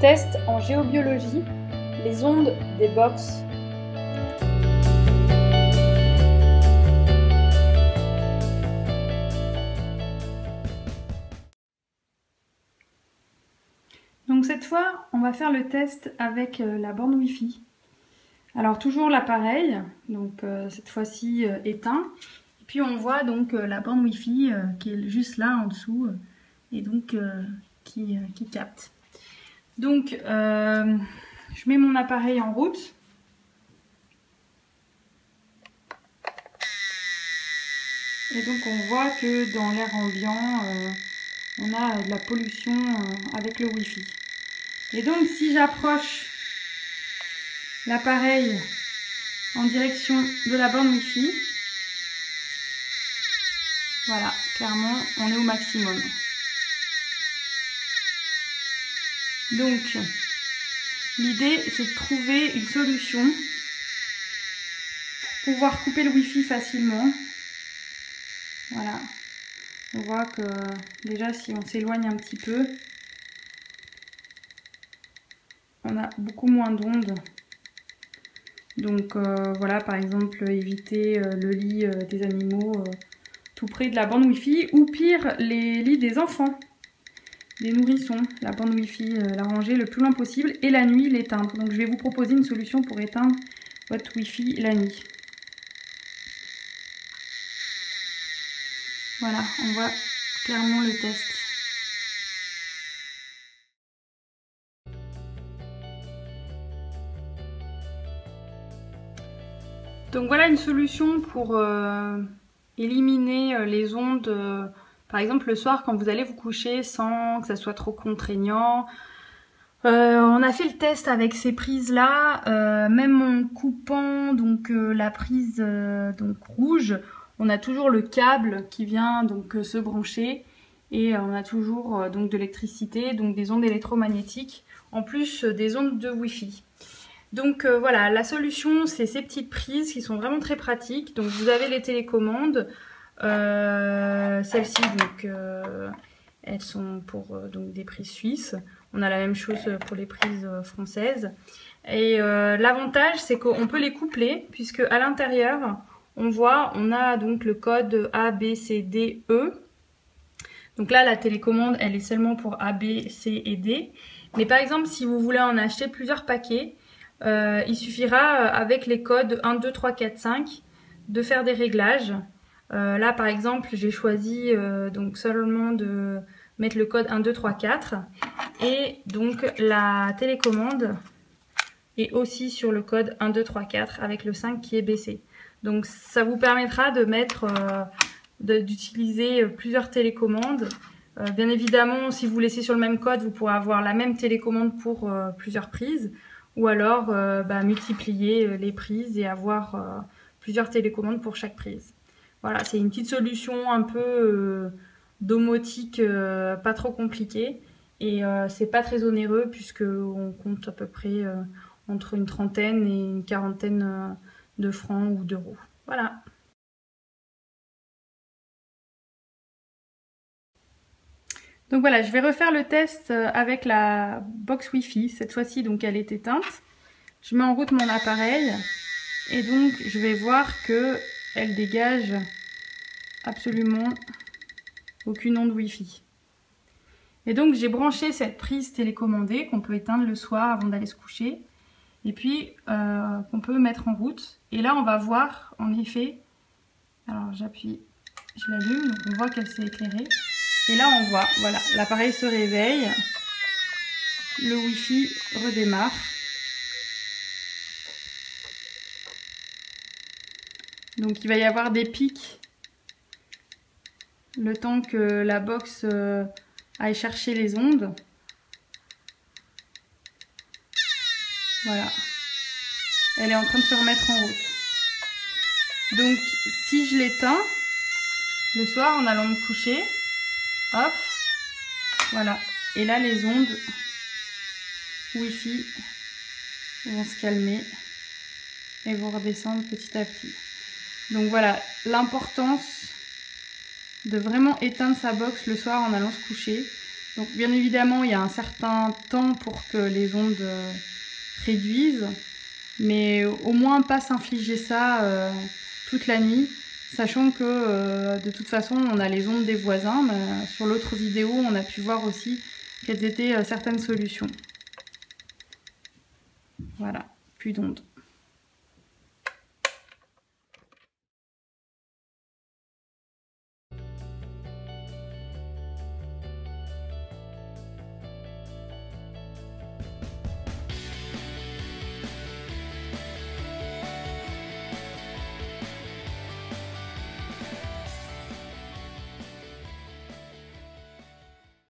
test en géobiologie, les ondes des box. Donc cette fois, on va faire le test avec la borne Wi-Fi. Alors toujours l'appareil, donc cette fois-ci éteint. Et puis on voit donc la borne Wi-Fi qui est juste là en dessous et donc qui capte. Donc je mets mon appareil en route. Et donc on voit que dans l'air ambiant, on a de la pollution avec le Wi-Fi. Et donc si j'approche l'appareil en direction de la borne Wi-Fi, voilà, clairement on est au maximum. Donc l'idée c'est de trouver une solution pour pouvoir couper le Wi-Fi facilement. Voilà, on voit que déjà si on s'éloigne un petit peu, on a beaucoup moins d'ondes. Donc voilà, par exemple éviter le lit des animaux tout près de la bande Wi-Fi, ou pire les lits des enfants, des nourrissons. La bande Wi-Fi, la ranger le plus loin possible et la nuit l'éteindre. Donc je vais vous proposer une solution pour éteindre votre Wi-Fi la nuit. Voilà, on voit clairement le test. Donc voilà une solution pour éliminer les ondes, par exemple le soir quand vous allez vous coucher sans que ça soit trop contraignant. On a fait le test avec ces prises là, même en coupant donc la prise donc rouge, on a toujours le câble qui vient donc se brancher et on a toujours donc de l'électricité, donc des ondes électromagnétiques en plus des ondes de Wi-Fi. Donc voilà, la solution c'est ces petites prises qui sont vraiment très pratiques. Donc vous avez les télécommandes, celles-ci donc elles sont pour donc des prises suisses. On a la même chose pour les prises françaises. Et l'avantage c'est qu'on peut les coupler puisque à l'intérieur on a donc le code A, B, C, D, E. Donc là la télécommande elle est seulement pour A, B, C et D. Mais par exemple si vous voulez en acheter plusieurs paquets, il suffira avec les codes 1, 2, 3, 4, 5 de faire des réglages. Là par exemple j'ai choisi donc seulement de mettre le code 1, 2, 3, 4 et donc la télécommande est aussi sur le code 1, 2, 3, 4 avec le 5 qui est baissé. Donc ça vous permettra de mettre d'utiliser plusieurs télécommandes. Bien évidemment si vous laissez sur le même code vous pourrez avoir la même télécommande pour plusieurs prises. Ou alors multiplier les prises et avoir plusieurs télécommandes pour chaque prise. Voilà, c'est une petite solution un peu domotique, pas trop compliquée. Et c'est pas très onéreux puisque on compte à peu près entre une trentaine et une quarantaine de francs ou d'euros. Voilà. Donc voilà, je vais refaire le test avec la box Wi-Fi. Cette fois-ci, donc elle est éteinte. Je mets en route mon appareil et donc je vais voir que elle dégage absolument aucune onde Wi-Fi. Et donc j'ai branché cette prise télécommandée qu'on peut éteindre le soir avant d'aller se coucher et puis qu'on peut mettre en route. Et là on va voir en effet, alors j'appuie, je l'allume, donc on voit qu'elle s'est éclairée. Et là on voit, voilà, l'appareil se réveille, le Wi-Fi redémarre. Donc il va y avoir des pics le temps que la box aille chercher les ondes. Voilà. Elle est en train de se remettre en route. Donc si je l'éteins le soir en allant me coucher, off, voilà. Et là les ondes Wi-Fi vont se calmer et vont redescendre petit à petit. Donc voilà, l'importance de vraiment éteindre sa box le soir en allant se coucher. Donc bien évidemment, il y a un certain temps pour que les ondes réduisent, mais au moins pas s'infliger ça toute la nuit, sachant que de toute façon, on a les ondes des voisins. Sur l'autre vidéo, on a pu voir aussi quelles étaient certaines solutions. Voilà, plus d'ondes.